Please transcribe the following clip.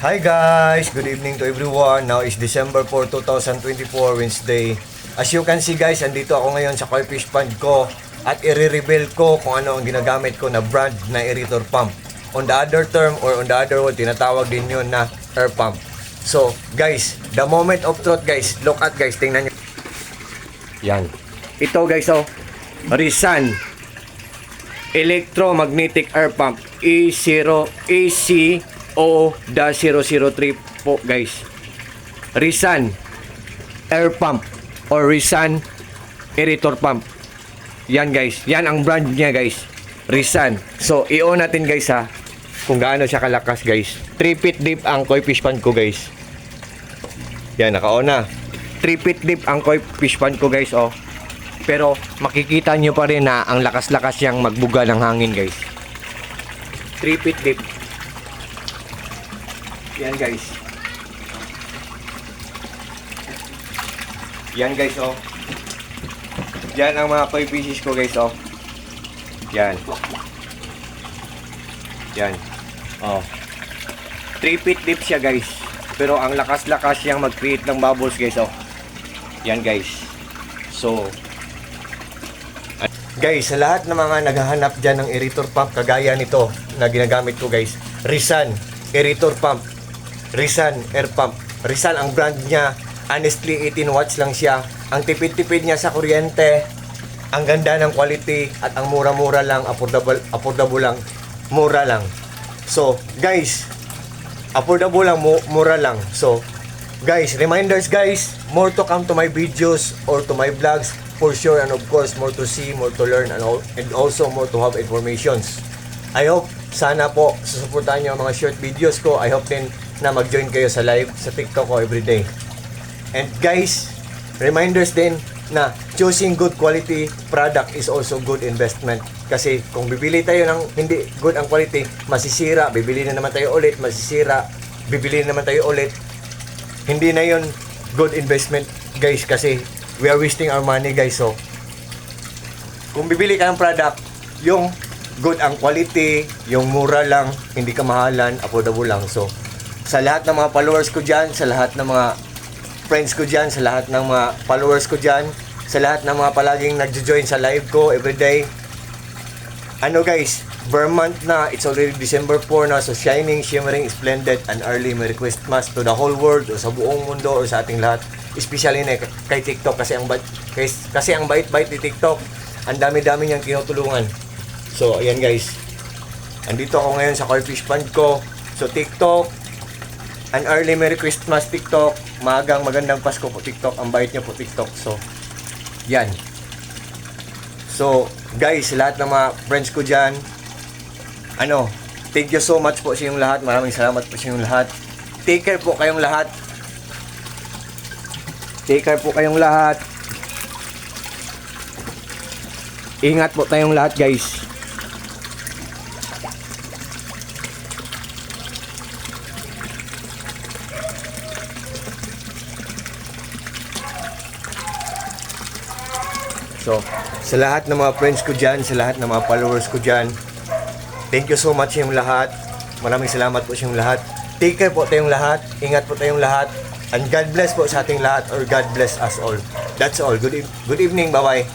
Hi guys! Good evening to everyone. Now is December 4, 2024, Wednesday. As you can see guys, andito ako ngayon sa koi fish pond ko at i-reveal ko kung ano ang ginagamit ko na brand na aerator pump. On the other term or on the other word, tinatawag din yun na air pump. So guys, the moment of truth guys, look at guys, tingnan nyo. Yan. Ito guys Rizan Electromagnetic Air Pump E0 ACO-003 po guys. Rizan Air Pump or Rizan Aerator Pump. Yan guys, yan ang brand niya guys, Rizan. So i-on natin guys kung gaano siya kalakas guys. 3 feet deep ang koi fish pond ko guys. Yan, naka-on na. 3 feet deep ang koi fish pond ko guys Pero makikita nyo pa rin na ang lakas-lakas yang magbuga ng hangin guys. 3 feet deep. Yan guys. Yan guys Yan ang mga koi fishes ko guys Yan. Yan. 3 feet deep siya guys. Pero ang lakas-lakas yang mag-create ng bubbles guys Yan guys. So guys, sa lahat ng mga naghahanap dyan ng aerator pump kagaya nito na ginagamit ko guys, Rizan Aerator Pump, Rizan Air Pump. Rizan ang brand niya. Honestly, 18 watts lang siya. Ang tipid-tipid niya sa kuryente, ang ganda ng quality, at ang mura-mura lang, affordable lang, mura lang. So guys, affordable lang, mura lang. So guys, reminders guys, more to come to my videos or to my vlogs for sure, and of course more to see, more to learn, and also more to have informations. I hope sana po susuportahan niyo ang mga short videos ko. I hope din na mag-join kayo sa live sa TikTok ko everyday. And guys, reminders din na choosing good quality product is also good investment. Kasi kung bibili tayo ng hindi good ang quality, masisira, bibili na naman tayo ulit, masisira, bibili na naman tayo ulit. Hindi na yon good investment guys, kasi we are wasting our money guys. So kung bibili ka ng product, yung good ang quality, yung mura lang, hindi ka mahalan, affordable lang. So sa lahat ng mga followers ko dyan, sa lahat ng mga friends ko dyan, sa lahat ng mga followers ko dyan, sa lahat ng mga palaging nagjo-join sa live ko everyday, guys, Vermont na, it's already December 4 na, so shining, shimmering, splendid, and early Merry Christmas to the whole world, o sa buong mundo, o sa ating lahat, especially na kay TikTok, kasi ang bait-bait ni TikTok, ang dami-dami niyang kinutulungan. So ayan guys, andito ako ngayon sa koi fish pond ko. So TikTok, an early Merry Christmas TikTok, magang magandang Pasko po TikTok, ang bait niyo po TikTok. So yan. So guys, lahat ng mga friends ko dyan, thank you so much po sa inyong lahat. Maraming salamat po sa inyong lahat. Take care po kayong lahat. Take care po kayong lahat. Ingat po tayong lahat guys. So, sa lahat ng mga friends ko dyan, sa lahat ng mga followers ko dyan, thank you so much yung lahat. Maraming salamat po sa inyong lahat. Take care po tayong lahat. Ingat po tayong lahat. And God bless po sa ating lahat, or God bless us all. That's all. Good evening. Bye-bye.